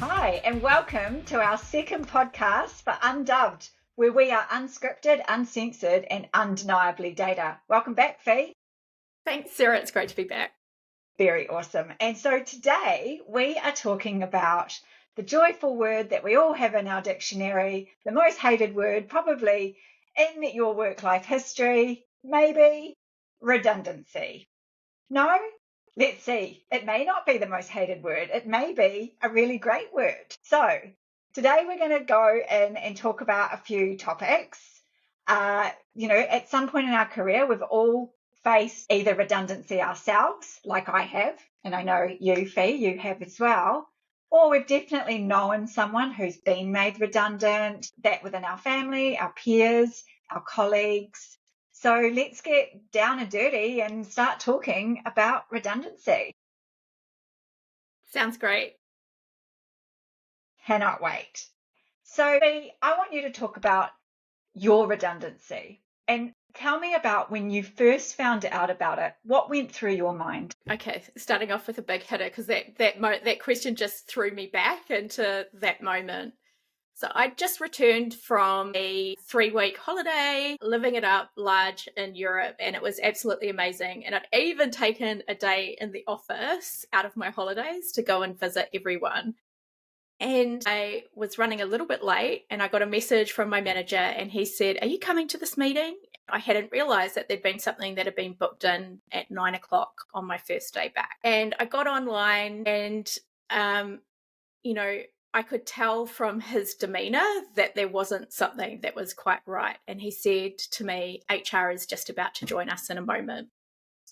Hi, and welcome to our second podcast for Undubbed, where we are unscripted, uncensored, and undeniably data. Welcome back, Fee. Thanks, Sarah. It's great to be back. Very awesome. And so today we are talking about the joyful word that we all have in our dictionary, the most hated word probably in your work-life history, maybe redundancy. No? Let's see. It may not be the most hated word. It may be a really great word. So today we're going to go in and talk about a few topics. At some point in our career, we've all faced either redundancy ourselves, like I have, and I know you, Fee, you have as well, or we've definitely known someone who's been made redundant, that within our family, our peers, our colleagues. So let's get down and dirty and start talking about redundancy. Sounds great. Cannot wait. So I want you to talk about your redundancy and tell me about when you first found out about it. What went through your mind? Okay, starting off with a big hitter, because that question just threw me back into that moment. So I just returned from a 3-week holiday, living it up large in Europe, and it was absolutely amazing. And I'd even taken a day in the office out of my holidays to go and visit everyone. And I was running a little bit late, and I got a message from my manager, and he said, "Are you coming to this meeting?" I hadn't realized that there'd been something that had been booked in at 9:00 on my first day back. And I got online and, I could tell from his demeanor that there wasn't something that was quite right. And he said to me, "HR is just about to join us in a moment,"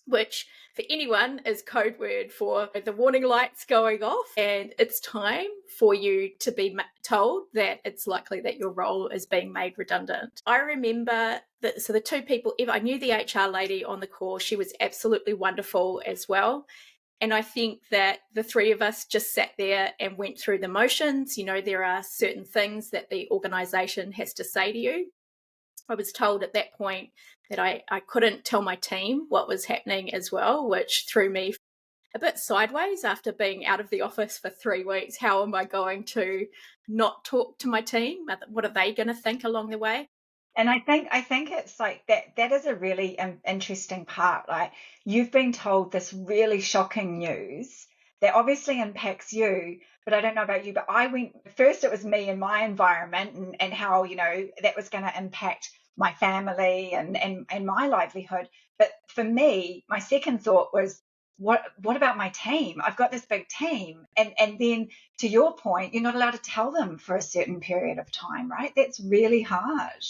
which for anyone is code word for the warning lights going off and it's time for you to be told that it's likely that your role is being made redundant. I remember that, so the two people, I knew the HR lady on the call, she was absolutely wonderful as well. And I think that the three of us just sat there and went through the motions. There are certain things that the organisation has to say to you. I was told at that point that I couldn't tell my team what was happening as well, which threw me a bit sideways after being out of the office for 3 weeks. How am I going to not talk to my team? What are they going to think along the way? And I think it's like that is a really interesting part. Like, you've been told this really shocking news that obviously impacts you, but I don't know about you, but first it was me and my environment and how, that was going to impact my family and my livelihood. But for me, my second thought was, what about my team? I've got this big team. And then to your point, you're not allowed to tell them for a certain period of time, right? That's really hard.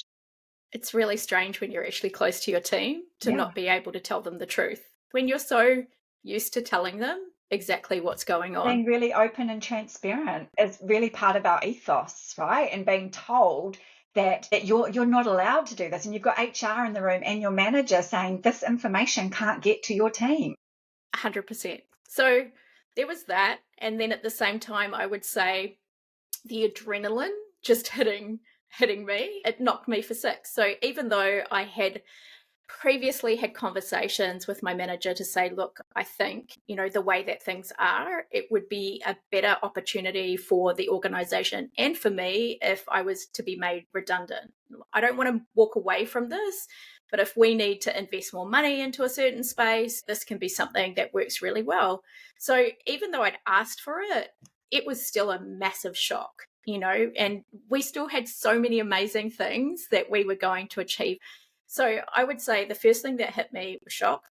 It's really strange when you're actually close to your team to Yeah. not be able to tell them the truth. When you're so used to telling them exactly what's going on. Being really open and transparent is really part of our ethos, right? And being told that you're not allowed to do this, and you've got HR in the room and your manager saying this information can't get to your team. 100%. So there was that. And then at the same time, I would say the adrenaline just hitting me, it knocked me for six. So even though I had previously had conversations with my manager to say, look, I think, the way that things are, it would be a better opportunity for the organisation and for me if I was to be made redundant. I don't want to walk away from this, but if we need to invest more money into a certain space, this can be something that works really well. So even though I'd asked for it, it was still a massive shock, and we still had so many amazing things that we were going to achieve. So I would say the first thing that hit me was shock.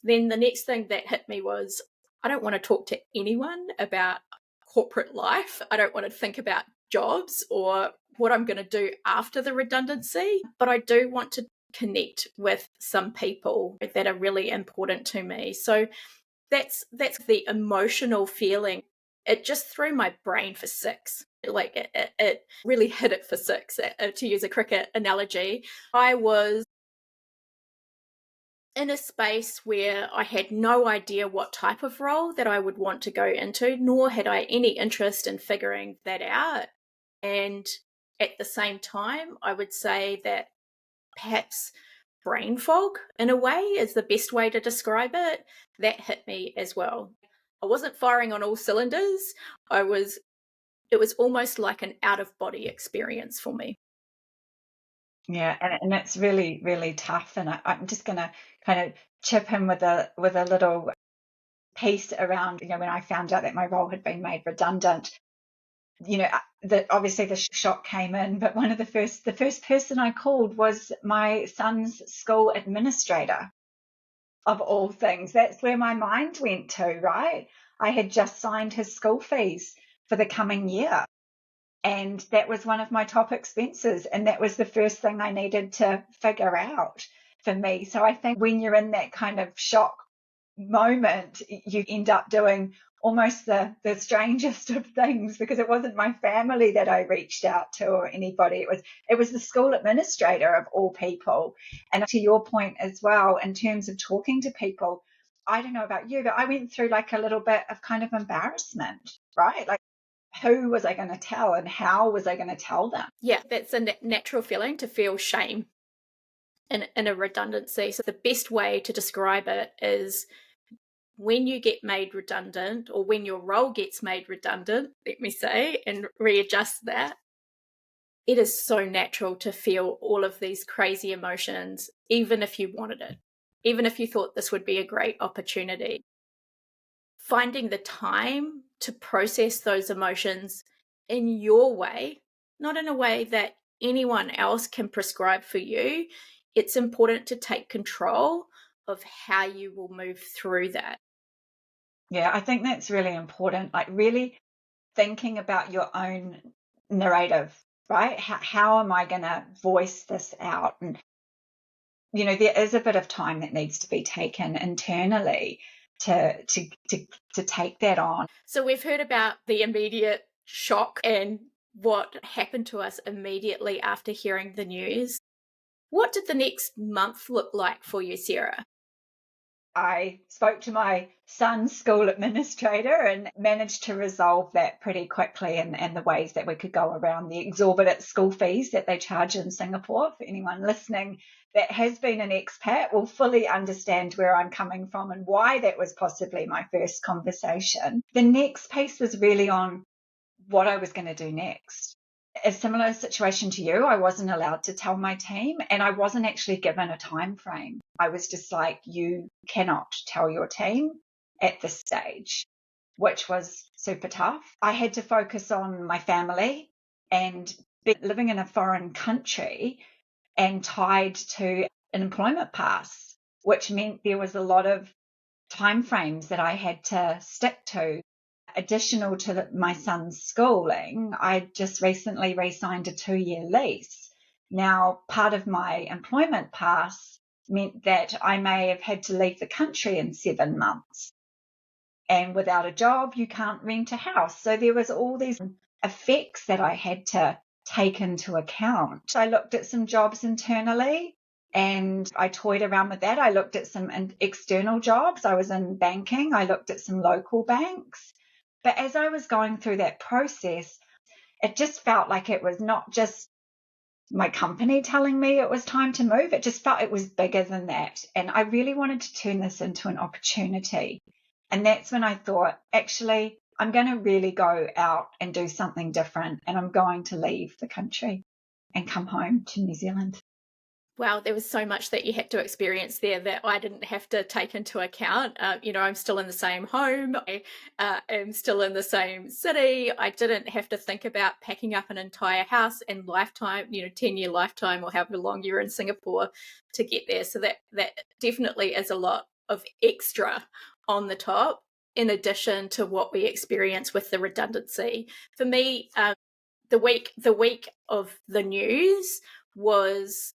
Then the next thing that hit me was, I don't want to talk to anyone about corporate life. I don't want to think about jobs or what I'm going to do after the redundancy, but I do want to connect with some people that are really important to me. So that's the emotional feeling. It just threw my brain for six. Like it really hit it for six, to use a cricket analogy. I was in a space where I had no idea what type of role that I would want to go into, nor had I any interest in figuring that out. And at the same time, I would say that perhaps brain fog, in a way, is the best way to describe it. That hit me as well. I wasn't firing on all cylinders. I was It was almost like an out-of-body experience for me. Yeah, and it's really, really tough. And I'm just going to kind of chip in with a little piece around, when I found out that my role had been made redundant, that obviously the shock came in, but the first person I called was my son's school administrator, of all things. That's where my mind went to, right? I had just signed his school fees for the coming year. And that was one of my top expenses. And that was the first thing I needed to figure out for me. So I think when you're in that kind of shock moment, you end up doing almost the strangest of things, because it wasn't my family that I reached out to or anybody. It was the school administrator, of all people. And to your point as well, in terms of talking to people, I don't know about you, but I went through like a little bit of kind of embarrassment, right? Like, who was I going to tell and how was I going to tell them? Yeah, that's a natural feeling, to feel shame in a redundancy. So the best way to describe it is, when you get made redundant, or when your role gets made redundant, let me say, and readjust that, it is so natural to feel all of these crazy emotions, even if you wanted it, even if you thought this would be a great opportunity. Finding the time to process those emotions in your way, not in a way that anyone else can prescribe for you. It's important to take control of how you will move through that. Yeah, I think that's really important. Like, really thinking about your own narrative, right? How am I going to voice this out? And, there is a bit of time that needs to be taken internally to take that on. So we've heard about the immediate shock and what happened to us immediately after hearing the news. What did the next month look like for you, Sarah? I spoke to my son's school administrator and managed to resolve that pretty quickly, and the ways that we could go around the exorbitant school fees that they charge in Singapore. For anyone listening that has been an expat will fully understand where I'm coming from and why that was possibly my first conversation. The next piece was really on what I was going to do next. A similar situation to you, I wasn't allowed to tell my team, and I wasn't actually given a time frame. I was just like, you cannot tell your team at this stage, which was super tough. I had to focus on my family, and living in a foreign country and tied to an employment pass, which meant there was a lot of time frames that I had to stick to. Additional to my son's schooling, I just recently re-signed a 2-year lease. Now, part of my employment pass meant that I may have had to leave the country in 7 months. And without a job, you can't rent a house. So there was all these effects that I had to take into account. I looked at some jobs internally and I toyed around with that. I looked at some external jobs. I was in banking. I looked at some local banks. But as I was going through that process, it just felt like it was not just my company telling me it was time to move. It just felt it was bigger than that. And I really wanted to turn this into an opportunity. And that's when I thought, actually, I'm going to really go out and do something different. And I'm going to leave the country and come home to New Zealand. Wow, there was so much that you had to experience there that I didn't have to take into account. I'm still in the same home. I am still in the same city. I didn't have to think about packing up an entire house and lifetime, 10-year lifetime or however long you're in Singapore to get there. So that definitely is a lot of extra on the top, in addition to what we experience with the redundancy. For me, the week of the news was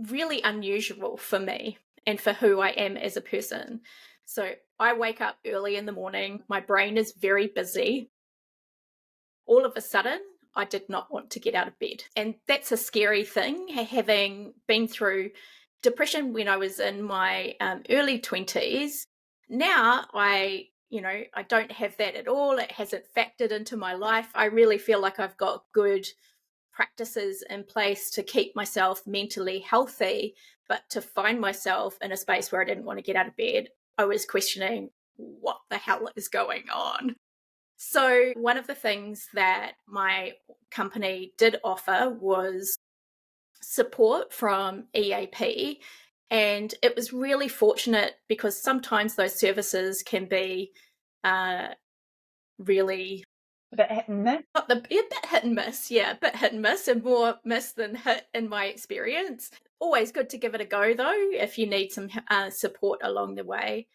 really unusual for me and for who I am as a person. So I wake up early in the morning, my brain is very busy. All of a sudden, I did not want to get out of bed. And that's a scary thing, having been through depression when I was in my early 20s. Now I don't have that at all. It hasn't factored into my life. I really feel like I've got good practices in place to keep myself mentally healthy, but to find myself in a space where I didn't want to get out of bed, I was questioning what the hell is going on. So one of the things that my company did offer was support from EAP. And it was really fortunate because sometimes those services can be really A bit hit and miss. a bit hit and miss, yeah, a bit hit and miss, and more miss than hit in my experience. Always good to give it a go though, if you need some support along the way.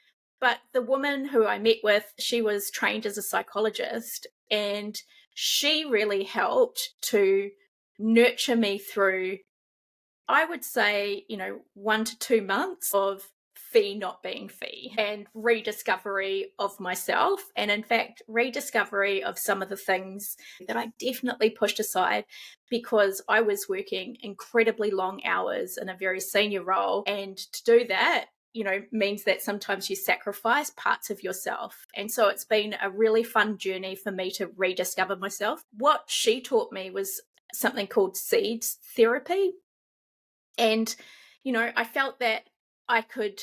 But the woman who I met with, she was trained as a psychologist, and she really helped to nurture me through, I would say, 1 to 2 months of fee not being fee and rediscovery of myself. And in fact, rediscovery of some of the things that I definitely pushed aside because I was working incredibly long hours in a very senior role. And to do that, means that sometimes you sacrifice parts of yourself. And so it's been a really fun journey for me to rediscover myself. What she taught me was something called seeds therapy. And, I felt that I could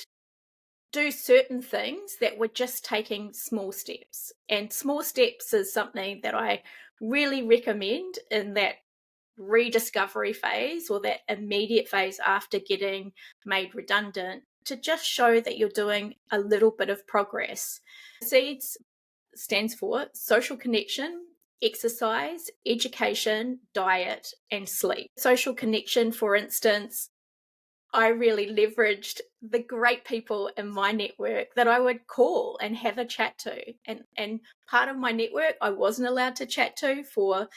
do certain things that were just taking small steps. And small steps is something that I really recommend in that rediscovery phase or that immediate phase after getting made redundant, to just show that you're doing a little bit of progress. SEEDS stands for social connection, exercise, education, diet, and sleep. Social connection, for instance, I really leveraged the great people in my network that I would call and have a chat to. And part of my network I wasn't allowed to chat to for,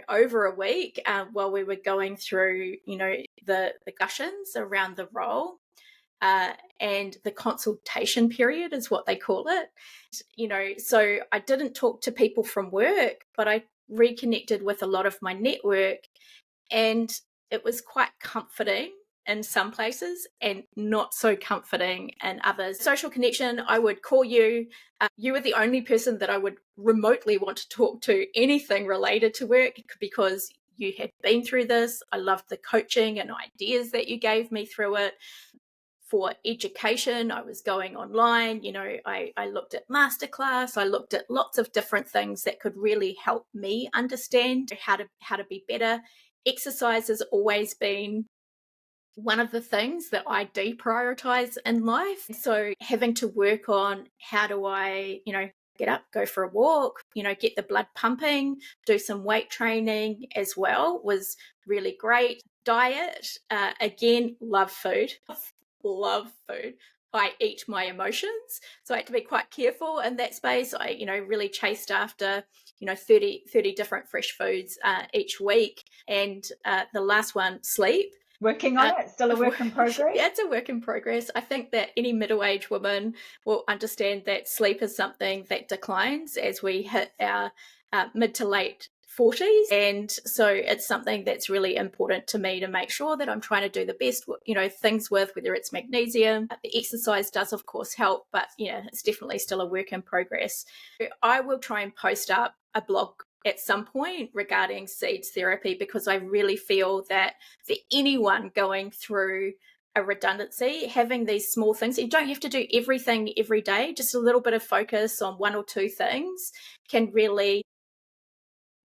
over a week while we were going through, the discussions around the role. And the consultation period is what they call it. So I didn't talk to people from work, but I reconnected with a lot of my network, and it was quite comforting in some places and not so comforting in others. Social connection, I would call you. You were the only person that I would remotely want to talk to anything related to work because you had been through this. I loved the coaching and ideas that you gave me through it. For education, I was going online, I looked at masterclass, I looked at lots of different things that could really help me understand how to be better. Exercise has always been one of the things that I deprioritize in life. So having to work on how do I, get up, go for a walk, get the blood pumping, do some weight training as well was really great. Diet, again, love food. Love food. I eat my emotions. So I had to be quite careful in that space. I, really chased after, 30 different fresh foods each week. And the last one, sleep. Working on it, still a work in progress? Yeah, it's a work in progress. I think that any middle-aged woman will understand that sleep is something that declines as we hit our mid to late 40s. And so it's something that's really important to me to make sure that I'm trying to do the best, things with, whether it's magnesium. The exercise does, of course, help, but, it's definitely still a work in progress. I will try and post up a blog at some point regarding seeds therapy because I really feel that for anyone going through a redundancy, having these small things, you don't have to do everything every day, just a little bit of focus on one or two things can really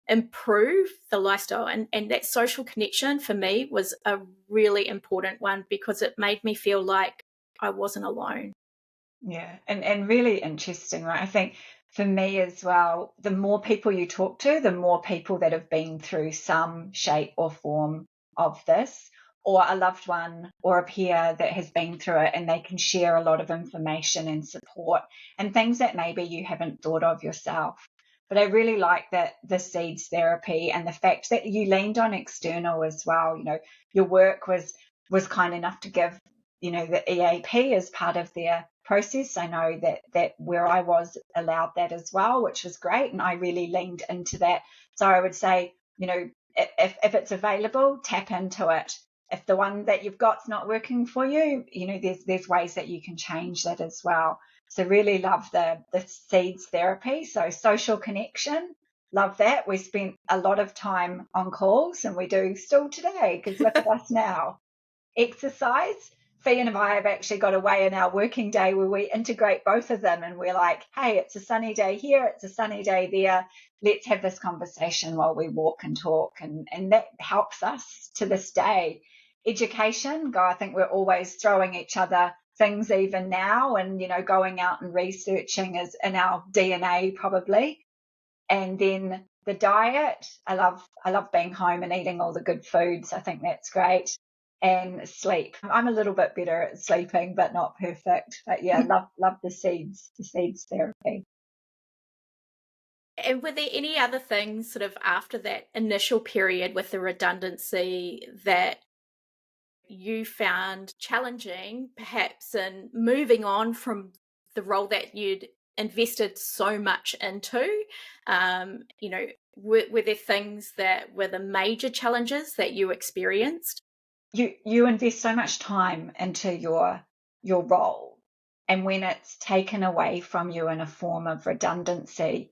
improve the lifestyle. And that social connection for me was a really important one because it made me feel like I wasn't alone. Yeah, and really interesting, right? I think for me as well, the more people you talk to, the more people that have been through some shape or form of this, or a loved one or a peer that has been through it, and they can share a lot of information and support and things that maybe you haven't thought of yourself. But I really like that the seeds therapy and the fact that you leaned on external as well. Your work was kind enough to give, the EAP as part of their process. I know that where I was allowed that as well, which was great. And I really leaned into that. So I would say, if it's available, tap into it. If the one that you've got's not working for you, there's ways that you can change that as well. So really love the seeds therapy. So social connection, love that. We spent a lot of time on calls and we do still today because look at us now. Exercise, Fiona and I have actually got a way in our working day where we integrate both of them, and we're like, hey, it's a sunny day here, it's a sunny day there. Let's have this conversation while we walk and talk. And that helps us to this day. Education, I think we're always throwing each other things even now, and, going out and researching is in our DNA probably. And then the diet, I love being home and eating all the good foods. I think that's great. And sleep. I'm a little bit better at sleeping, but not perfect. But yeah, love the seeds therapy. And were there any other things sort of after that initial period with the redundancy that you found challenging, perhaps, in moving on from the role that you'd invested so much into? Were there things that were the major challenges that you experienced? You invest so much time into your role, and when it's taken away from you in a form of redundancy,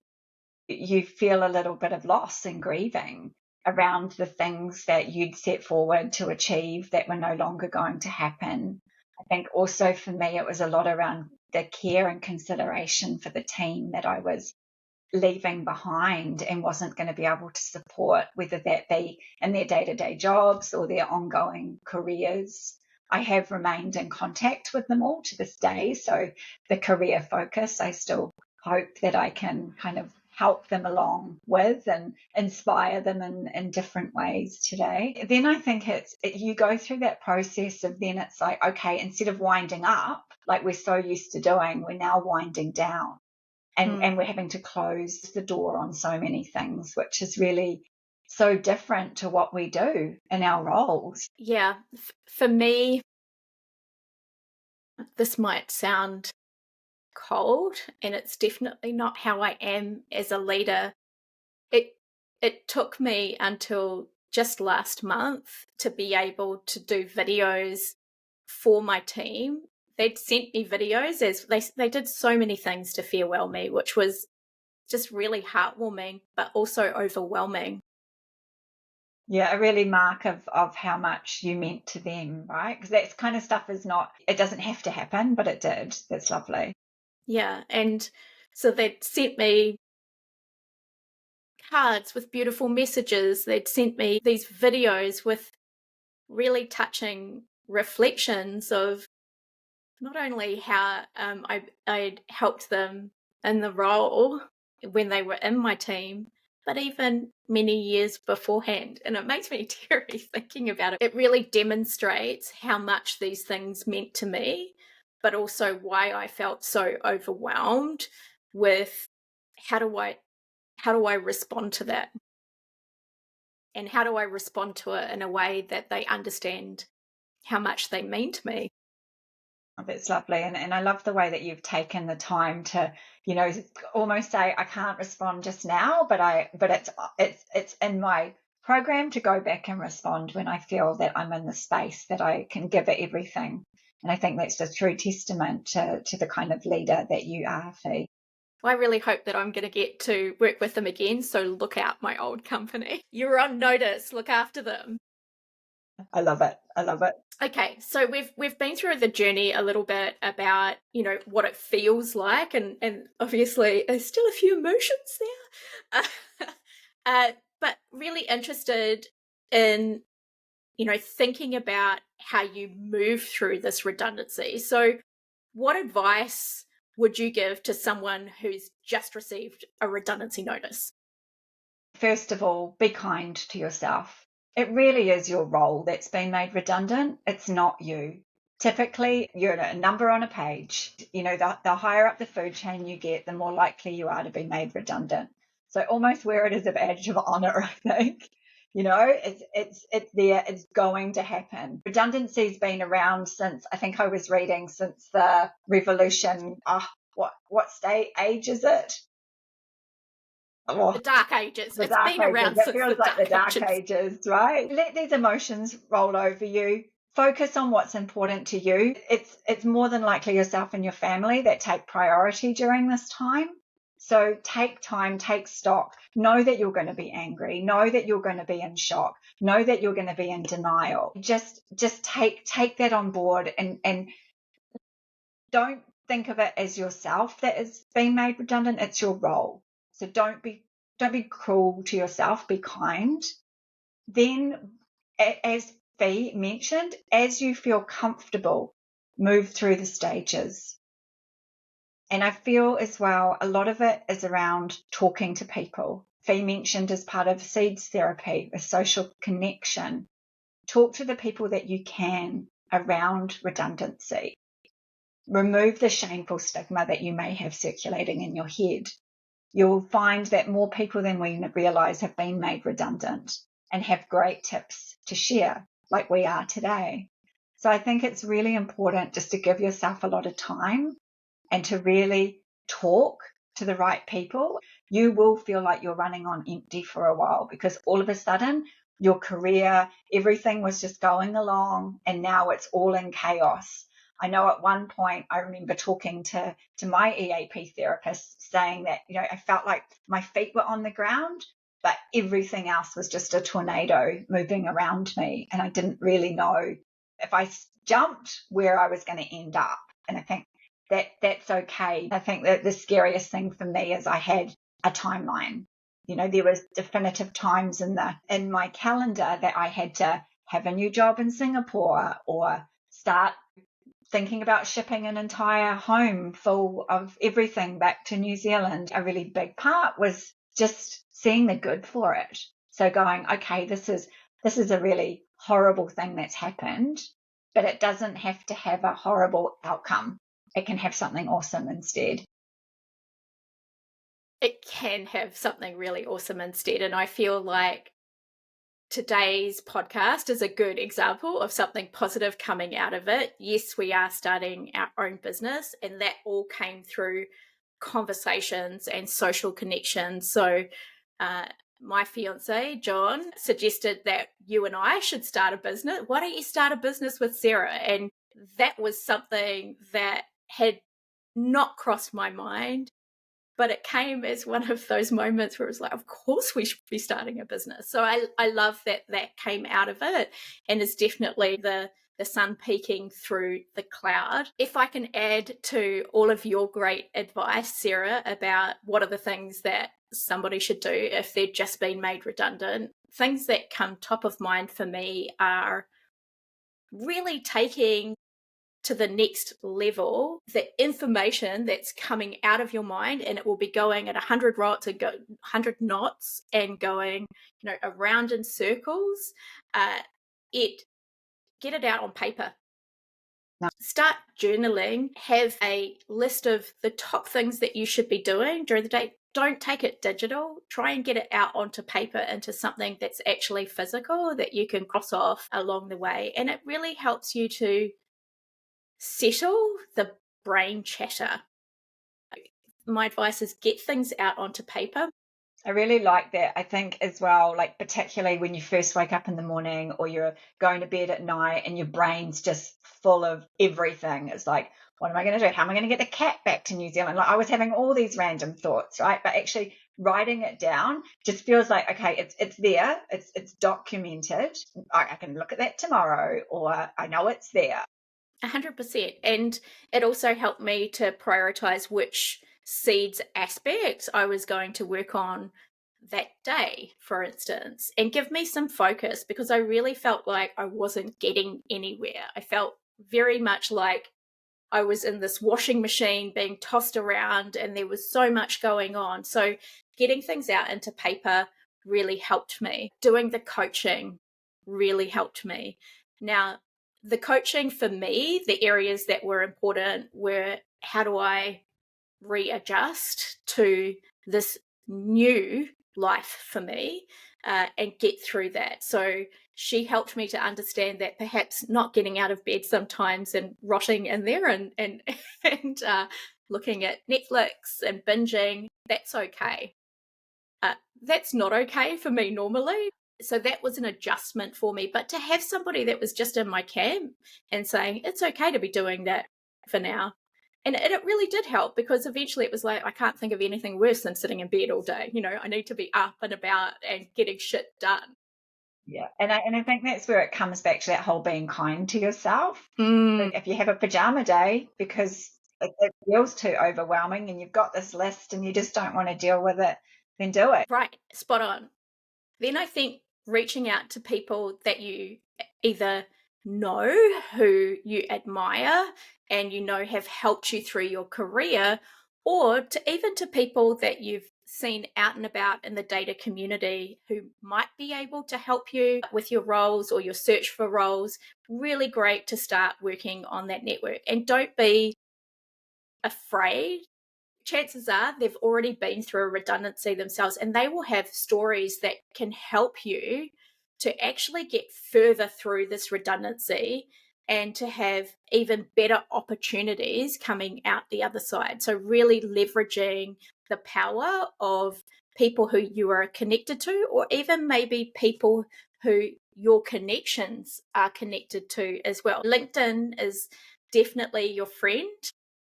you feel a little bit of loss and grieving around the things that you'd set forward to achieve that were no longer going to happen. I think also for me, it was a lot around the care and consideration for the team that I was leaving behind and wasn't going to be able to support, whether that be in their day-to-day jobs or their ongoing careers. I have remained in contact with them all to this day. So the career focus, I still hope that I can kind of help them along with and inspire them in different ways today. Then I think you go through that process of, then it's like, okay, instead of winding up like we're so used to doing, we're now winding down. And we're having to close the door on so many things, which is really so different to what we do in our roles. Yeah, for me, this might sound cold, and it's definitely not how I am as a leader. It took me until just last month to be able to do videos for my team. They'd sent me videos as they did so many things to farewell me, which was just really heartwarming, but also overwhelming. Yeah, a really mark of how much you meant to them, right? Because that kind of stuff it doesn't have to happen, but it did. That's lovely. Yeah, and so they'd sent me cards with beautiful messages. They'd sent me these videos with really touching reflections of not only how I'd helped them in the role when they were in my team, but even many years beforehand. And it makes me teary thinking about it. It really demonstrates how much these things meant to me, but also why I felt so overwhelmed with how do I respond to that? And how do I respond to it in a way that they understand how much they mean to me? That's lovely. And I love the way that you've taken the time to, almost say, I can't respond just now, but it's in my program to go back and respond when I feel that I'm in the space that I can give it everything. And I think that's just true testament to the kind of leader that you are, Fee. Well, I really hope that I'm going to get to work with them again, so look out, my old company. You're on notice, look after them. I love it. Okay, so we've been through the journey a little bit about, what it feels like, and obviously there's still a few emotions there. But really interested in, thinking about how you move through this redundancy. So what advice would you give to someone who's just received a redundancy notice? First of all, be kind to yourself. It really is your role that's been made redundant. It's not you. Typically, you're a number on a page. The higher up the food chain you get, the more likely you are to be made redundant. So almost wear it as a badge of honor, I think. It's there. It's going to happen. Redundancy's been around since, I think I was reading, since the revolution. What age is it? The Dark Ages. It's been around since the Dark Ages, right? Let these emotions roll over you. Focus on what's important to you. It's more than likely yourself and your family that take priority during this time. So take time, take stock, know that you're going to be angry, know that you're going to be in shock, know that you're going to be in denial. Just take that on board, and don't think of it as yourself that is being made redundant. It's your role. So don't be cruel to yourself, be kind. Then, as Fee mentioned, as you feel comfortable, move through the stages. And I feel as well, a lot of it is around talking to people. Fee mentioned as part of SEEDS therapy, a social connection. Talk to the people that you can around redundancy. Remove the shameful stigma that you may have circulating in your head. You'll find that more people than we realise have been made redundant and have great tips to share, like we are today. So I think it's really important just to give yourself a lot of time and to really talk to the right people. You will feel like you're running on empty for a while, because all of a sudden your career, everything was just going along, and now it's all in chaos. I know at one point I remember talking to my EAP therapist saying that, I felt like my feet were on the ground, but everything else was just a tornado moving around me. And I didn't really know if I jumped where I was going to end up. And I think that's okay. I think that the scariest thing for me is I had a timeline. There was definitive times in my calendar that I had to have a new job in Singapore, or start thinking about shipping an entire home full of everything back to New Zealand. A really big part was just seeing the good for it. So going, okay, this is a really horrible thing that's happened, but it doesn't have to have a horrible outcome. It can have something awesome instead. It can have something really awesome instead. And I feel like today's podcast is a good example of something positive coming out of it. Yes, we are starting our own business, and that all came through conversations and social connections. So my fiance, John, suggested that you and I should start a business. Why don't you start a business with Sarah? And that was something that had not crossed my mind, but it came as one of those moments where it was like, of course we should be starting a business. So I love that came out of it, and is definitely the sun peeking through the cloud. If I can add to all of your great advice, Sarah, about what are the things that somebody should do if they've just been made redundant, things that come top of mind for me are really taking to the next level the information that's coming out of your mind, and it will be going at 100 knots and 100 knots and going around in circles. Get it out on paper. Start journaling. Have a list of the top things that you should be doing during the day. Don't take it digital. Try and get it out onto paper, into something that's actually physical that you can cross off along the way. And it really helps you to settle the brain chatter. My advice is get things out onto paper. I really like that. I think as well, like particularly when you first wake up in the morning or you're going to bed at night and your brain's just full of everything. It's like, what am I going to do? How am I going to get the cat back to New Zealand? Like I was having all these random thoughts, right? But actually writing it down just feels like, okay, it's there. It's documented. I can look at that tomorrow, or I know it's there. 100%. And it also helped me to prioritize which SEEDS aspects I was going to work on that day, for instance, and give me some focus, because I really felt like I wasn't getting anywhere. I felt very much like I was in this washing machine being tossed around, and there was so much going on. So getting things out into paper really helped me. Doing the coaching really helped me. Now, the coaching for me, the areas that were important were, how do I readjust to this new life for me, and get through that? So she helped me to understand that perhaps not getting out of bed sometimes and rotting in there and and looking at Netflix and binging, that's okay. That's not okay for me normally. So that was an adjustment for me. But to have somebody that was just in my camp and saying, it's okay to be doing that for now, And it really did help, because eventually it was like, I can't think of anything worse than sitting in bed all day. I need to be up and about and getting shit done. Yeah. And I think that's where it comes back to that whole being kind to yourself. Mm, Like if you have a pajama day because it feels too overwhelming and you've got this list and you just don't want to deal with it, then do it. right, spot on. Then I think reaching out to people that you either know, who you admire and have helped you through your career, or even to people that you've seen out and about in the data community who might be able to help you with your roles or your search for roles. Really great to start working on that network. And don't be afraid. Chances are they've already been through a redundancy themselves, and they will have stories that can help you to actually get further through this redundancy and to have even better opportunities coming out the other side. So really leveraging the power of people who you are connected to, or even maybe people who your connections are connected to as well. LinkedIn is definitely your friend.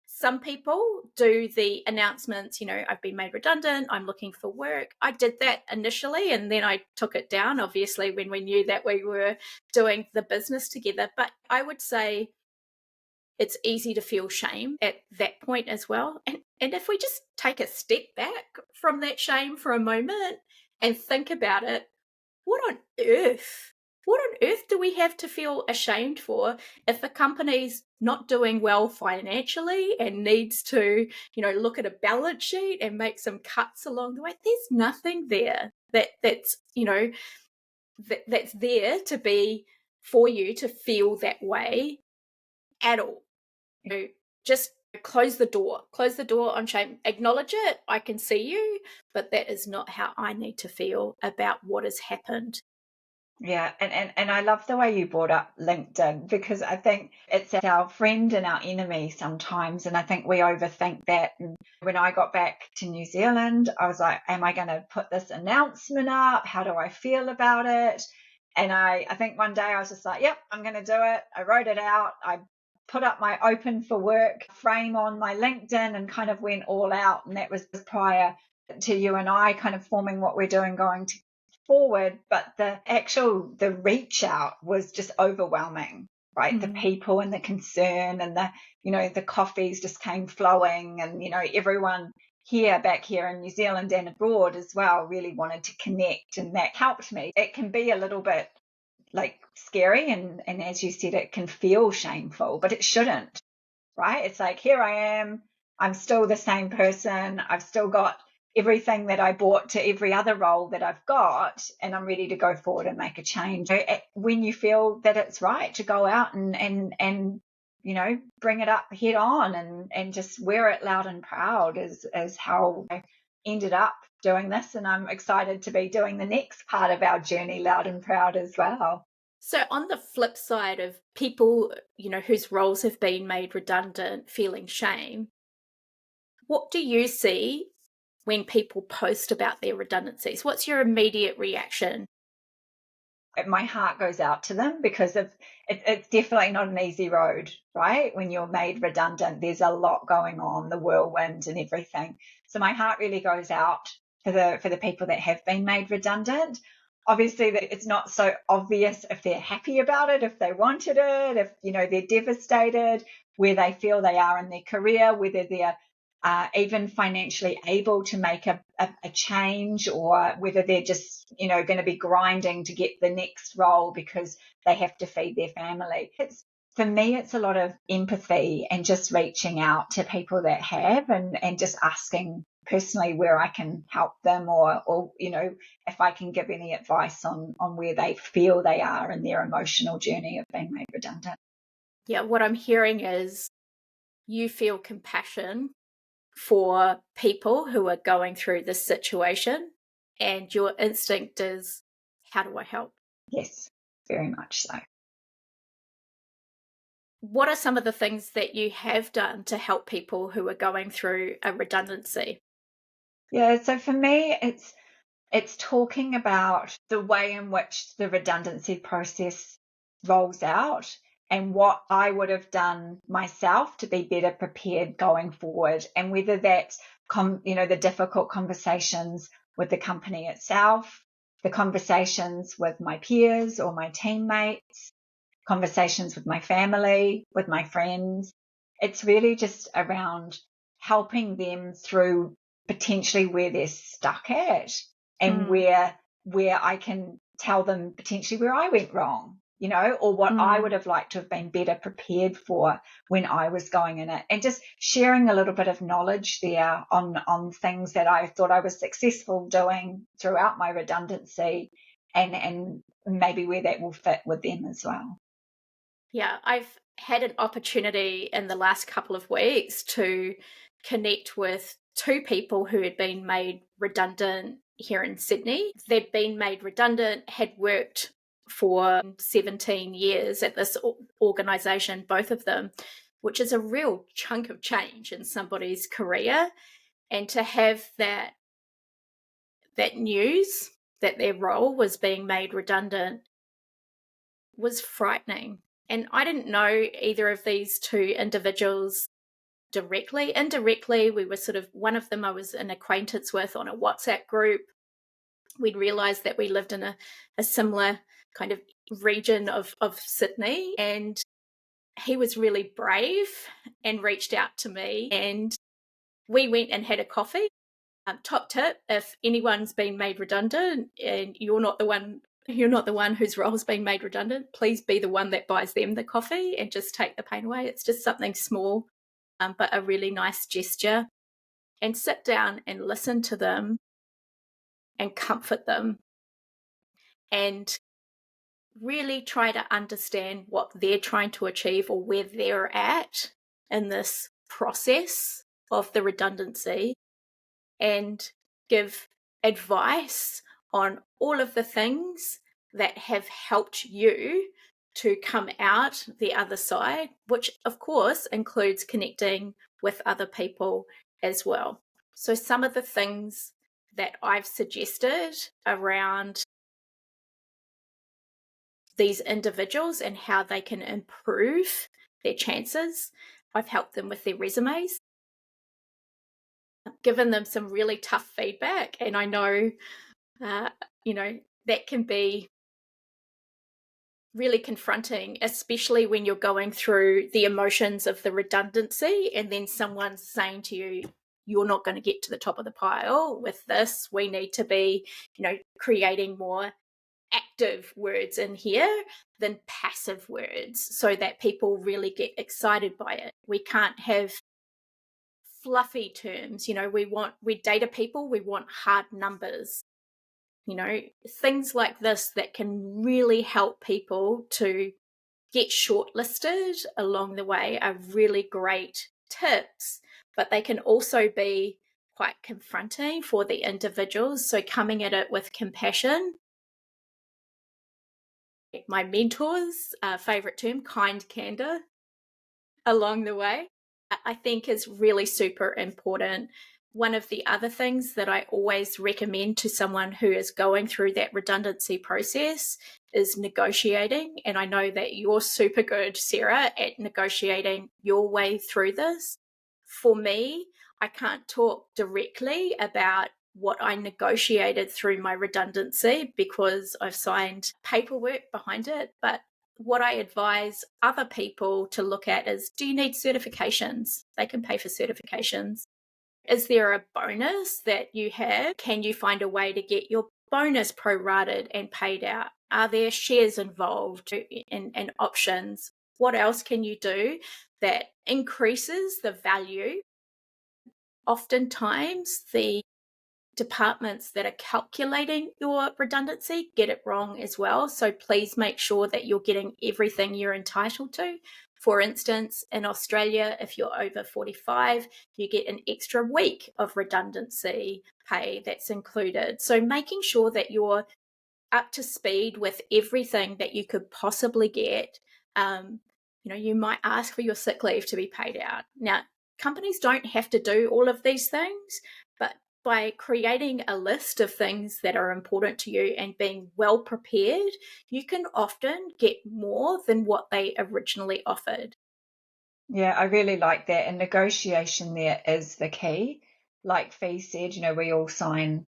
Some people do the announcements, I've been made redundant, I'm looking for work. I did that initially, and then I took it down, obviously, when we knew that we were doing the business together. But I would say it's easy to feel shame at that point as well. And if we just take a step back from that shame for a moment and think about it, what on earth? What on earth do we have to feel ashamed for if a company's not doing well financially and needs to, look at a balance sheet and make some cuts along the way? There's nothing there that's there to be for you to feel that way at all. Just close the door on shame. Acknowledge it. I can see you, but that is not how I need to feel about what has happened. Yeah, and I love the way you brought up LinkedIn, because I think it's our friend and our enemy sometimes, and I think we overthink that. And when I got back to New Zealand, I was like, am I going to put this announcement up? How do I feel about it? And I think one day I was just like, yep, I'm going to do it. I wrote it out. I put up my open for work frame on my LinkedIn and kind of went all out. And that was prior to you and I kind of forming what we're doing going forward, but the reach out was just overwhelming, right? The people and the concern and the coffees just came flowing, and everyone back here in New Zealand and abroad as well really wanted to connect, and that helped me. It can be a little bit like scary, and as you said, it can feel shameful, but it shouldn't, right? It's like, here I am, I'm still the same person, I've still got everything that I brought to every other role that I've got, and I'm ready to go forward and make a change. When you feel that it's right to go out and bring it up head on and just wear it loud and proud is how I ended up doing this. And I'm excited to be doing the next part of our journey loud and proud as well. So on the flip side of people, whose roles have been made redundant, feeling shame, what do you see when people post about their redundancies? What's your immediate reaction? My heart goes out to them, because it's definitely not an easy road, right? When you're made redundant, there's a lot going on, the whirlwind and everything. So my heart really goes out for the people that have been made redundant. Obviously, it's not so obvious if they're happy about it, if they wanted it, if they're devastated, where they feel they are in their career, whether they're even financially able to make a change, or whether they're just going to be grinding to get the next role because they have to feed their family. For me, it's a lot of empathy and just reaching out to people that have, and just asking personally where I can help them, or if I can give any advice on where they feel they are in their emotional journey of being made redundant. Yeah, what I'm hearing is you feel compassion for people who are going through this situation, and your instinct is, how do I help? Yes, very much so. What are some of the things that you have done to help people who are going through a redundancy? Yeah, so for me, it's talking about the way in which the redundancy process rolls out, and what I would have done myself to be better prepared going forward. And whether that's, the difficult conversations with the company itself, the conversations with my peers or my teammates, conversations with my family, with my friends. It's really just around helping them through potentially where they're stuck at, and where I can tell them potentially where I went wrong, or what I would have liked to have been better prepared for when I was going in it, and just sharing a little bit of knowledge there on things that I thought I was successful doing throughout my redundancy, and maybe where that will fit with them as well. Yeah, I've had an opportunity in the last couple of weeks to connect with two people who had been made redundant here in Sydney. They'd been made redundant, had worked for 17 years at this organisation, both of them, which is a real chunk of change in somebody's career. And to have that news that their role was being made redundant was frightening. And I didn't know either of these two individuals directly. Indirectly, we were one of them I was an acquaintance with on a WhatsApp group. We'd realised that we lived in a similar kind of region of Sydney, and he was really brave and reached out to me, and we went and had a coffee. Top tip, if anyone's been made redundant and you're not the one whose role's been made redundant, please be the one that buys them the coffee and just take the pain away. It's just something small, but a really nice gesture. And sit down and listen to them and comfort them and really try to understand what they're trying to achieve or where they're at in this process of the redundancy, and give advice on all of the things that have helped you to come out the other side, which of course includes connecting with other people as well. So some of the things that I've suggested around these individuals and how they can improve their chances, I've helped them with their resumes, given them some really tough feedback. And I know, that can be really confronting, especially when you're going through the emotions of the redundancy and then someone's saying to you, you're not going to get to the top of the pile with this. We need to be, creating more active words in here than passive words so that people really get excited by it. We can't have fluffy terms. We're data people, we want hard numbers. Things like this that can really help people to get shortlisted along the way are really great tips, but they can also be quite confronting for the individuals. So coming at it with compassion. My mentor's favorite term, kind candor, along the way, I think is really super important. One of the other things that I always recommend to someone who is going through that redundancy process is negotiating. And I know that you're super good, Sarah, at negotiating your way through this. For me, I can't talk directly about what I negotiated through my redundancy because I've signed paperwork behind it. But what I advise other people to look at is, do you need certifications? They can pay for certifications. Is there a bonus that you have? Can you find a way to get your bonus prorated and paid out? Are there shares involved and options? What else can you do that increases the value? Oftentimes, the departments that are calculating your redundancy get it wrong as well. So please make sure that you're getting everything you're entitled to. For instance, in Australia, if you're over 45, you get an extra week of redundancy pay that's included. So making sure that you're up to speed with everything that you could possibly get. You might ask for your sick leave to be paid out. Now, companies don't have to do all of these things, but by creating a list of things that are important to you and being well prepared, you can often get more than what they originally offered. Yeah, I really like that. And negotiation there is the key. Like Fee said, we all sign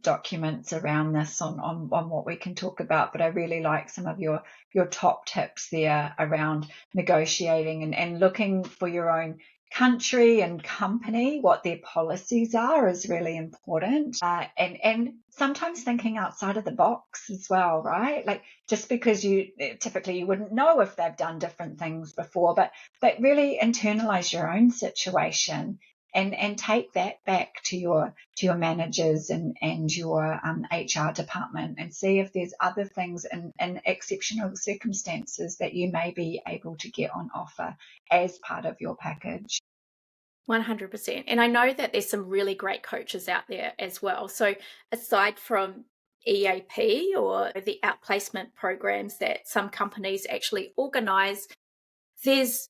documents around this on what we can talk about, but I really like some of your top tips there around negotiating and looking for your own country and company, what their policies are is really important. And sometimes thinking outside of the box as well, right? Like just because typically you wouldn't know if they've done different things before, but really internalize your own situation and take that back to your managers and your HR department and see if there's other things in exceptional circumstances that you may be able to get on offer as part of your package. 100%. And I know that there's some really great coaches out there as well. So aside from EAP or the outplacement programs that some companies actually organize, there's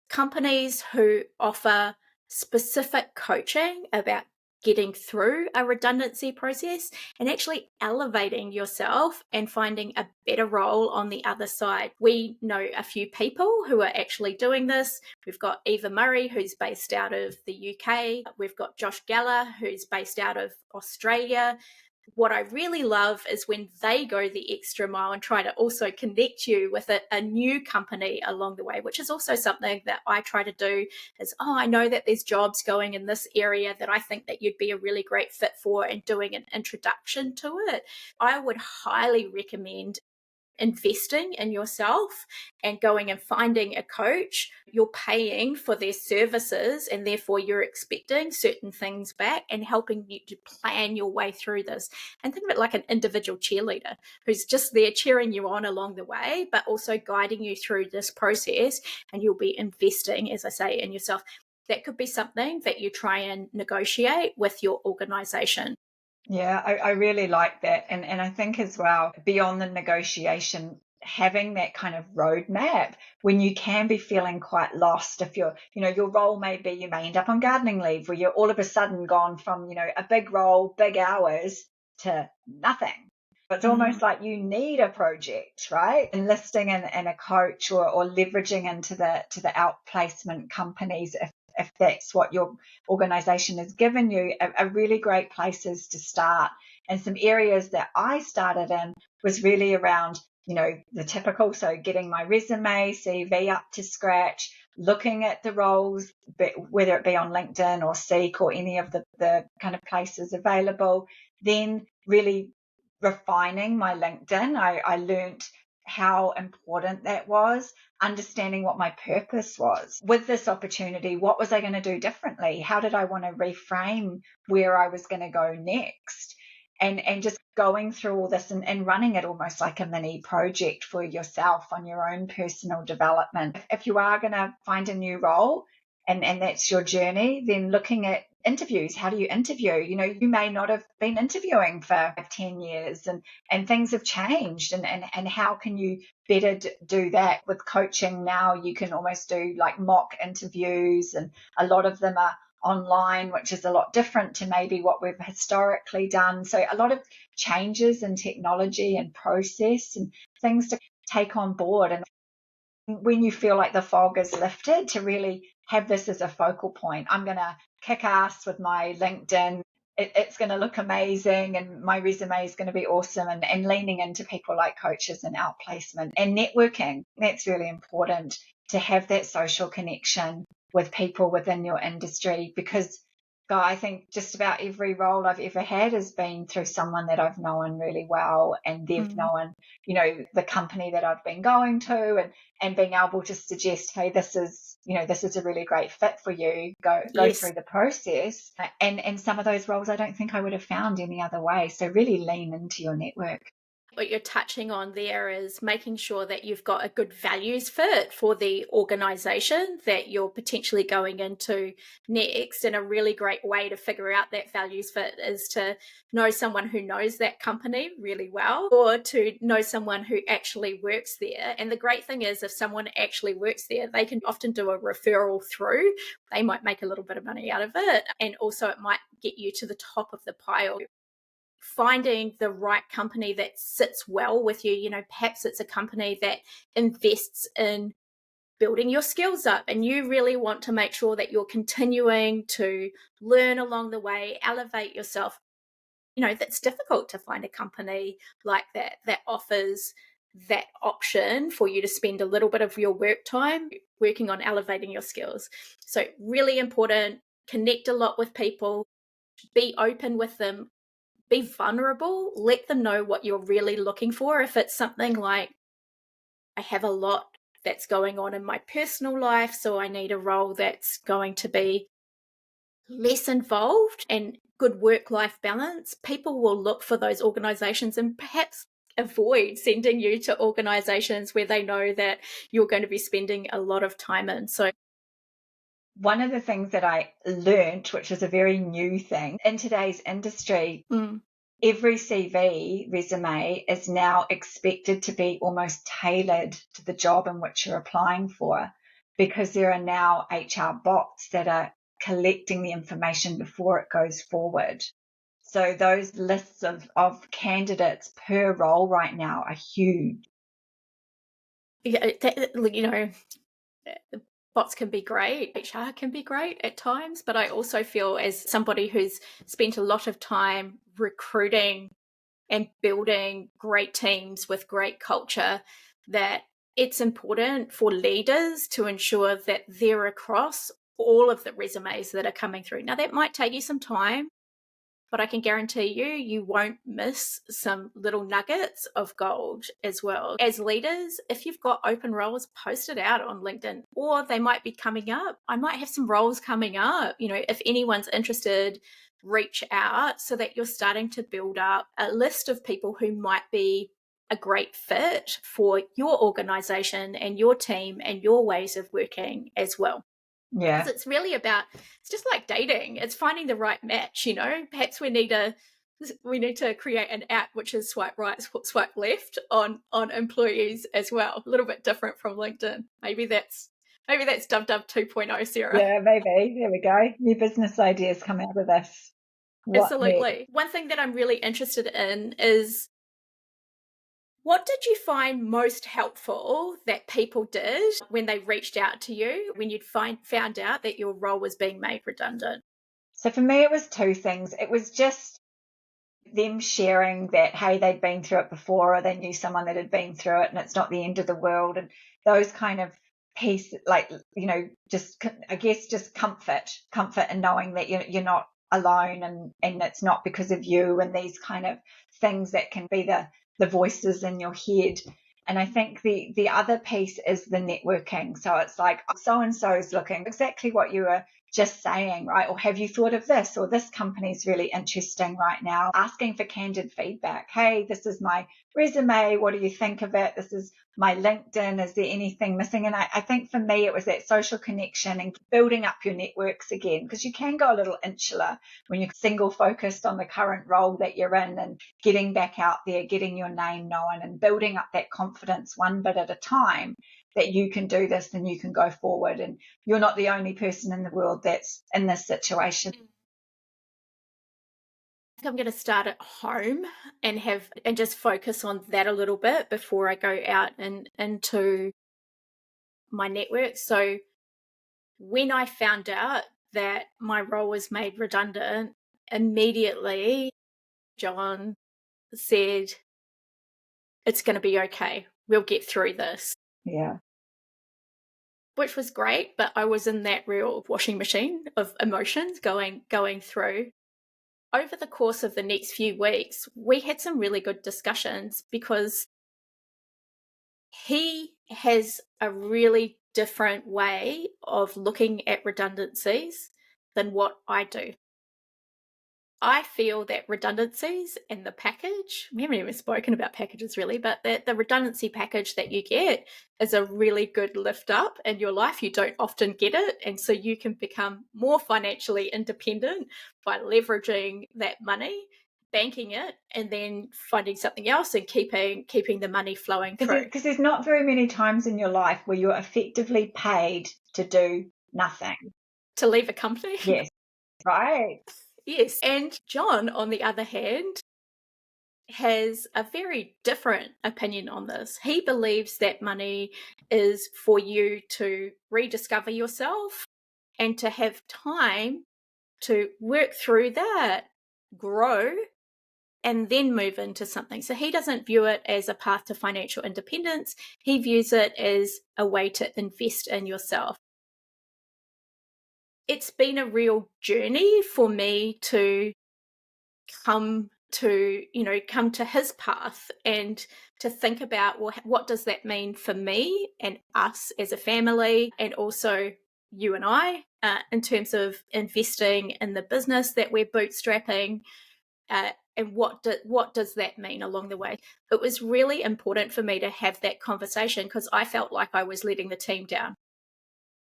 companies who offer specific coaching about getting through a redundancy process and actually elevating yourself and finding a better role on the other side. We know a few people who are actually doing this. We've got Eva Murray, who's based out of the UK. We've got Josh Geller, who's based out of Australia. What I really love is when they go the extra mile and try to also connect you with a new company along the way, which is also something that I try to do is, I know that there's jobs going in this area that I think that you'd be a really great fit for, and doing an introduction to it. I would highly recommend investing in yourself and going and finding a coach. You're paying for their services and therefore you're expecting certain things back, and helping you to plan your way through this. And think of it like an individual cheerleader who's just there cheering you on along the way, but also guiding you through this process. And you'll be investing, as I say, in yourself. That could be something that you try and negotiate with your organization. Yeah, I really like that. And I think as well, beyond the negotiation, having that kind of roadmap when you can be feeling quite lost. If your role may be, you may end up on gardening leave where you're all of a sudden gone from, a big role, big hours to nothing. It's almost like you need a project, right? Enlisting in a coach or leveraging into the outplacement companies if that's what your organization has given you, are really great places to start. And some areas that I started in was really around, the typical, so getting my resume, CV up to scratch, looking at the roles, whether it be on LinkedIn or Seek or any of the kind of places available, then really refining my LinkedIn. I learned how important that was, understanding what my purpose was. With this opportunity, what was I going to do differently? How did I want to reframe where I was going to go next? And just going through all this and running it almost like a mini project for yourself on your own personal development. If you are going to find a new role and that's your journey, then looking at interviews. How do you interview? You may not have been interviewing for 10 years and things have changed. And how can you better do that with coaching? Now you can almost do like mock interviews, and a lot of them are online, which is a lot different to maybe what we've historically done. So a lot of changes in technology and process and things to take on board. And when you feel like the fog is lifted, to really have this as a focal point. I'm going to kick ass with my LinkedIn. It's going to look amazing and my resume is going to be awesome, and leaning into people like coaches and outplacement and networking. That's really important, to have that social connection with people within your industry, because I think just about every role I've ever had has been through someone that I've known really well, and they've known, the company that I've been going to, and being able to suggest, hey, this is a really great fit for you. Go Yes. through the process. And some of those roles I don't think I would have found any other way. So really lean into your network. What you're touching on there is making sure that you've got a good values fit for the organization that you're potentially going into next. And a really great way to figure out that values fit is to know someone who knows that company really well, or to know someone who actually works there. And the great thing is, if someone actually works there, they can often do a referral through. They might make a little bit of money out of it. And also it might get you to the top of the pile. Finding the right company that sits well with you, perhaps it's a company that invests in building your skills up, and you really want to make sure that you're continuing to learn along the way, elevate yourself. That's difficult to find a company like that offers that option for you to spend a little bit of your work time working on elevating your skills. So really important, connect a lot with people, be open with them, be vulnerable, let them know what you're really looking for. If it's something like, I have a lot that's going on in my personal life, so I need a role that's going to be less involved and good work-life balance, people will look for those organizations and perhaps avoid sending you to organizations where they know that you're going to be spending a lot of time in. So one of the things that I learned, which is a very new thing in today's industry, every CV resume is now expected to be almost tailored to the job in which you're applying for, because there are now HR bots that are collecting the information before it goes forward. So those lists of candidates per role right now are huge. Yeah, bots can be great, HR can be great at times, but I also feel, as somebody who's spent a lot of time recruiting and building great teams with great culture, that it's important for leaders to ensure that they're across all of the resumes that are coming through. Now, that might take you some time, but I can guarantee you won't miss some little nuggets of gold as well. As leaders, if you've got open roles, post it out on LinkedIn, or they might be coming up. I might have some roles coming up. If anyone's interested, reach out, so that you're starting to build up a list of people who might be a great fit for your organization and your team and your ways of working as well. Yeah. Because it's really about, it's just like dating. It's finding the right match, Perhaps we need to create an app which is swipe right, swipe left on employees as well. A little bit different from LinkedIn. Maybe that's Dub 2.0, Sarah. Yeah, maybe. There we go. New business ideas come out of this. Absolutely. One thing that I'm really interested in is, what did you find most helpful that people did when they reached out to you, when you'd found out that your role was being made redundant? So for me, it was two things. It was just them sharing that, hey, they'd been through it before, or they knew someone that had been through it, and it's not the end of the world. And those kind of piece, just, I guess, just comfort in knowing that you're not alone, and it's not because of you, and these kind of things that can be the voices in your head. And I think the other piece is the networking. So it's like, so-and-so is looking, exactly what you were just saying, right? Or have you thought of this? Or this company is really interesting right now. Asking for candid feedback. Hey, this is my resume. What do you think of it? This is my LinkedIn. Is there anything missing? And I think for me, it was that social connection and building up your networks again, because you can go a little insular when you're single focused on the current role that you're in, and getting back out there, getting your name known, and building up that confidence one bit at a time, that you can do this and you can go forward, and you're not the only person in the world that's in this situation. I'm going to start at home and just focus on that a little bit before I go out and into my network. So when I found out that my role was made redundant, immediately John said, it's going to be okay. We'll get through this. Yeah. Which was great, but I was in that real washing machine of emotions going through. Over the course of the next few weeks, we had some really good discussions, because he has a really different way of looking at redundancies than what I do. I feel that redundancies and the package, we haven't even spoken about packages really, but the redundancy package that you get is a really good lift up in your life. You don't often get it. And so you can become more financially independent by leveraging that money, banking it, and then finding something else and keeping the money flowing through. Because there's not very many times in your life where you're effectively paid to do nothing. To leave a company. Yes, right. Yes. And John, on the other hand, has a very different opinion on this. He believes that money is for you to rediscover yourself and to have time to work through that, grow, and then move into something. So he doesn't view it as a path to financial independence. He views it as a way to invest in yourself. It's been a real journey for me to come to his path and to think about, well, what does that mean for me and us as a family, and also you and I, in terms of investing in the business that we're bootstrapping, and what does that mean along the way. It was really important for me to have that conversation because I felt like I was letting the team down.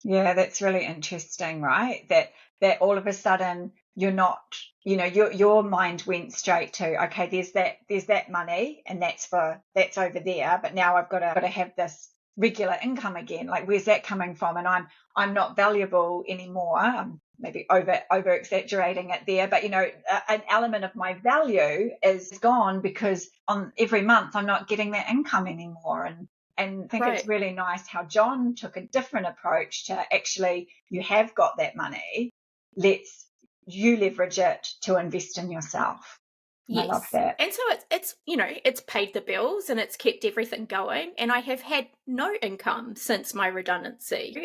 Yeah, that's really interesting, right? That all of a sudden you're not, your mind went straight to, okay, there's that money and that's over there, but now I've got to have this regular income again. Like, where's that coming from? And I'm not valuable anymore. I'm maybe over exaggerating it there, but an element of my value is gone because on every month I'm not getting that income anymore. And I think Right. it's really nice how John took a different approach to, actually, you have got that money. Let's you leverage it to invest in yourself. And I love Yes. that. And so it's paid the bills and it's kept everything going. And I have had no income since my redundancy.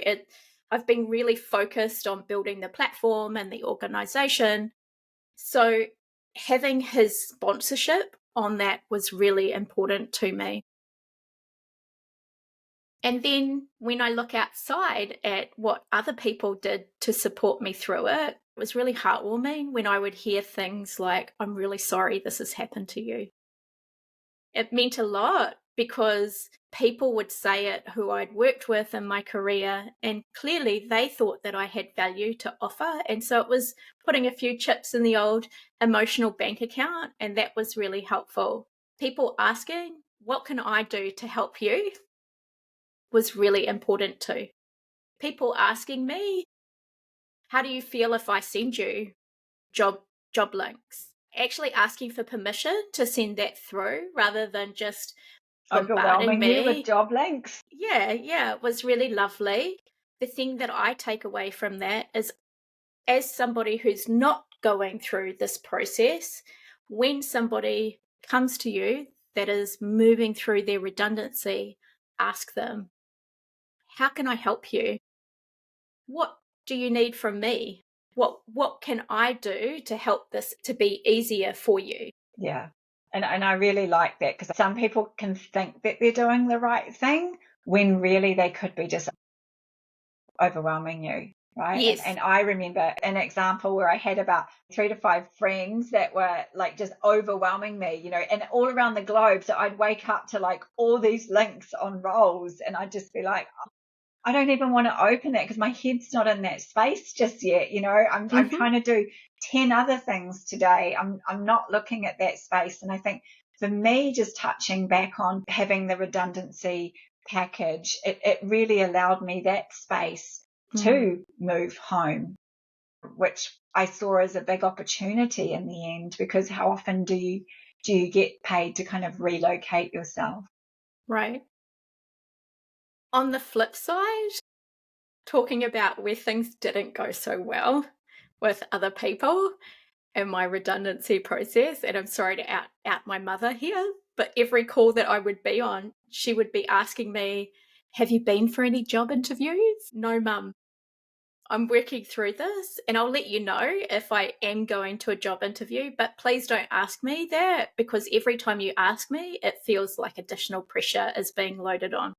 I've been really focused on building the platform and the organization. So having his sponsorship on that was really important to me. And then when I look outside at what other people did to support me through it, it was really heartwarming when I would hear things like, "I'm really sorry this has happened to you." It meant a lot because people would say it who I'd worked with in my career, and clearly they thought that I had value to offer. And so it was putting a few chips in the old emotional bank account, and that was really helpful. People asking, "What can I do to help you?" was really important too. People asking me, "How do you feel if I send you job links?" Actually asking for permission to send that through rather than just bombarding Overwhelming you with me. job links. Yeah, it was really lovely. The thing that I take away from that is, as somebody who's not going through this process, when somebody comes to you that is moving through their redundancy, ask them, "How can I help you? What do you need from me? What can I do to help this to be easier for you?" Yeah. And I really like that, because some people can think that they're doing the right thing when really they could be just overwhelming you, right? Yes. And I remember an example where I had about 3 to 5 friends that were like just overwhelming me, and all around the globe. So I'd wake up to like all these links on roles, and I'd just be like, I don't even want to open it because my head's not in that space just yet. I'm Mm-hmm. trying to do 10 other things today. I'm not looking at that space. And I think for me, just touching back on having the redundancy package, it really allowed me that space to move home, which I saw as a big opportunity in the end, because how often do you get paid to kind of relocate yourself? Right. On the flip side, talking about where things didn't go so well with other people in my redundancy process, and I'm sorry to out my mother here, but every call that I would be on, she would be asking me, "Have you been for any job interviews?" "No, mum. I'm working through this, and I'll let you know if I am going to a job interview, but please don't ask me that, because every time you ask me, it feels like additional pressure is being loaded on."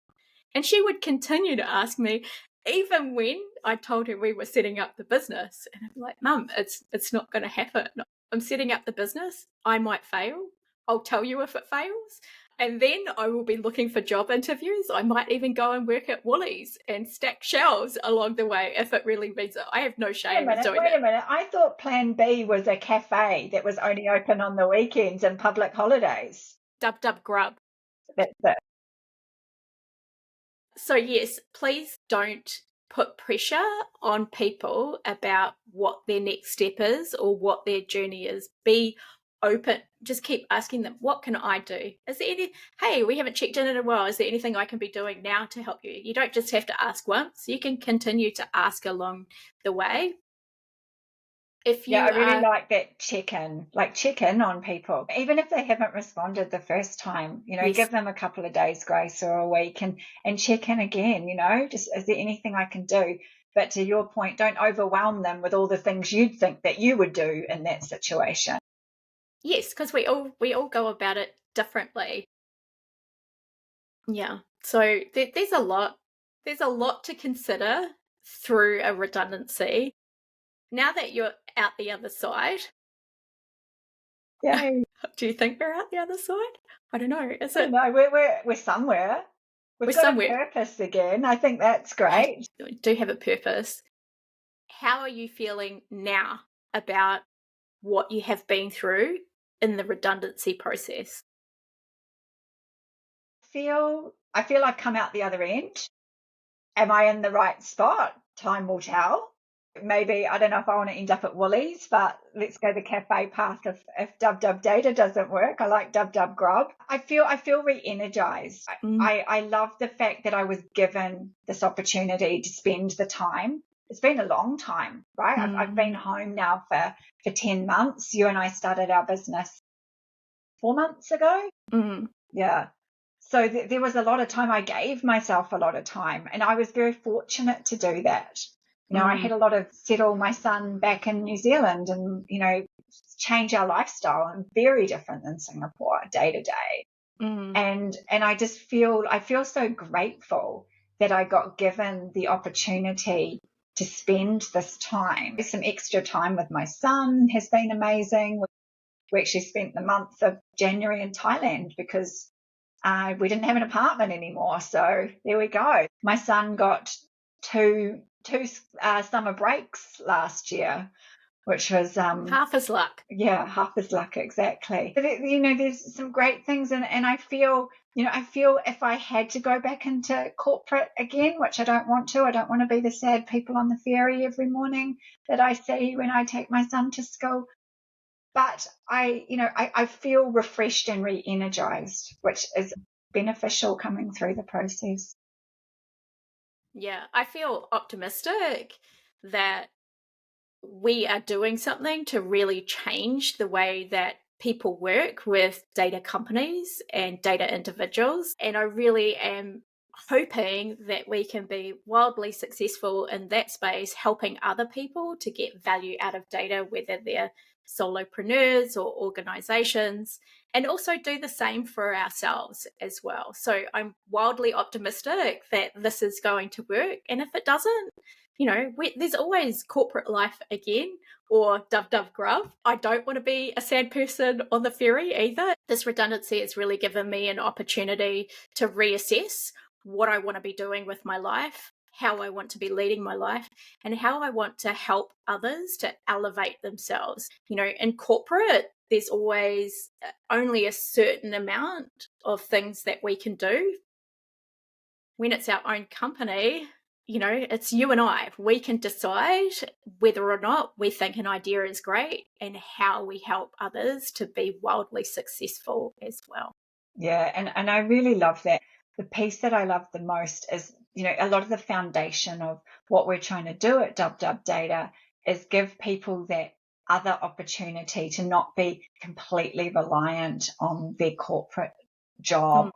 And she would continue to ask me, even when I told her we were setting up the business. And I'd be like, "Mum, it's not going to happen." I'm setting up the business. I might fail. I'll tell you if it fails. And then I will be looking for job interviews. I might even go and work at Woolies and stack shelves along the way if it really means it. I have no shame in doing Wait it. a minute. I thought plan B was a cafe that was only open on the weekends and public holidays. Dub dub grub. That's it. So yes, please don't put pressure on people about what their next step is or what their journey is. Be open. Just keep asking them, what can I do? Is there hey, we haven't checked in a while. Is there anything I can be doing now to help you? You don't just have to ask once. You can continue to ask along the way. I really like that check in on people. Even if they haven't responded the first time, Yes. give them a couple of days grace or a week and check in again, just, is there anything I can do? But to your point, don't overwhelm them with all the things you'd think that you would do in that situation. Yes, because we all go about it differently. Yeah. So there's a lot to consider through a redundancy. Now that you're out the other side, Yay. do you think we're out the other side? I don't know. Is it? No, we're somewhere. We've got somewhere. A purpose again. I think that's great. We do have a purpose. How are you feeling now about what you have been through in the redundancy process? I feel I've come out the other end. Am I in the right spot? Time will tell. Maybe, I don't know if I want to end up at Woolies, but let's go the cafe path if dub data doesn't work. I like dub grub. I feel re-energized. I love the fact that I was given this opportunity to spend the time. It's been a long time, right? I've been home now for 10 months. You and I started our business 4 months ago. Yeah. So there was a lot of time. I gave myself a lot of time, and I was very fortunate to do that. I had a lot of settle my son back in New Zealand and, change our lifestyle, and very different than Singapore day to day. And I just I feel so grateful that I got given the opportunity to spend this time. Some extra time with my son has been amazing. We actually spent the month of January in Thailand because we didn't have an apartment anymore. So there we go. My son got two summer breaks last year, which was half his luck. Yeah, half his luck, exactly. But there's some great things, and I feel if I had to go back into corporate again, which I don't want to be the sad people on the ferry every morning that I see when I take my son to school. But I feel refreshed and re-energized, which is beneficial coming through the process. Yeah, I feel optimistic that we are doing something to really change the way that people work with data companies and data individuals. And I really am hoping that we can be wildly successful in that space, helping other people to get value out of data, whether they're solopreneurs or organizations, and also do the same for ourselves as well. So I'm wildly optimistic that this is going to work. And if it doesn't, there's always corporate life again, or dub grub. I don't want to be a sad person on the ferry either. This redundancy has really given me an opportunity to reassess what I want to be doing with my life, how I want to be leading my life, and how I want to help others to elevate themselves. In corporate, there's always only a certain amount of things that we can do. When it's our own company, it's you and I. We can decide whether or not we think an idea is great and how we help others to be wildly successful as well. Yeah, and I really love that. The piece that I love the most is, a lot of the foundation of what we're trying to do at Dub Data is give people that other opportunity to not be completely reliant on their corporate job.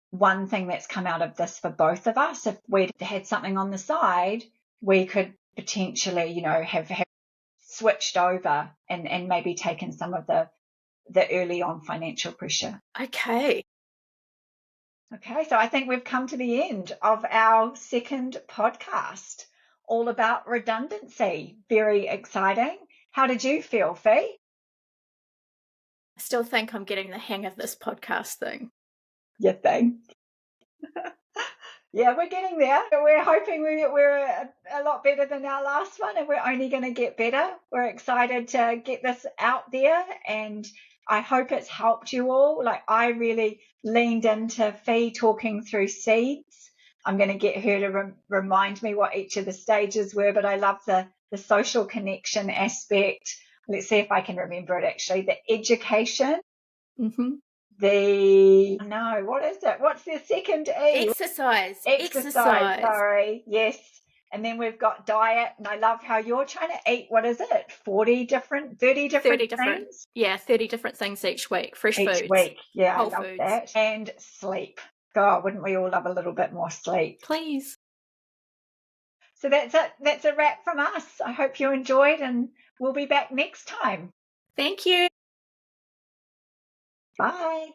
One thing that's come out of this for both of us, if we'd had something on the side, we could potentially, have switched over and maybe taken some of the early on financial pressure. Okay, so I think we've come to the end of our second podcast, all about redundancy. Very exciting. How did you feel, Fee? I still think I'm getting the hang of this podcast thing. You think? Yeah, we're getting there. We're hoping we're a lot better than our last one, and we're only going to get better. We're excited to get this out there, and I hope it's helped you all. Like, I really leaned into Fee talking through seeds. I'm going to get her to remind me what each of the stages were, but I love the social connection aspect. Let's see if I can remember it actually. The education. Mm-hmm. What is it? What's the second E? Exercise. Sorry. Yes. And then we've got diet, and I love how you're trying to eat, what is it, 30 different things? Yeah, 30 different things each week. Fresh foods. Each week. Yeah, Whole I love foods. that. And sleep. God, wouldn't we all love a little bit more sleep? Please. So that's it. That's a wrap from us. I hope you enjoyed, and we'll be back next time. Thank you. Bye.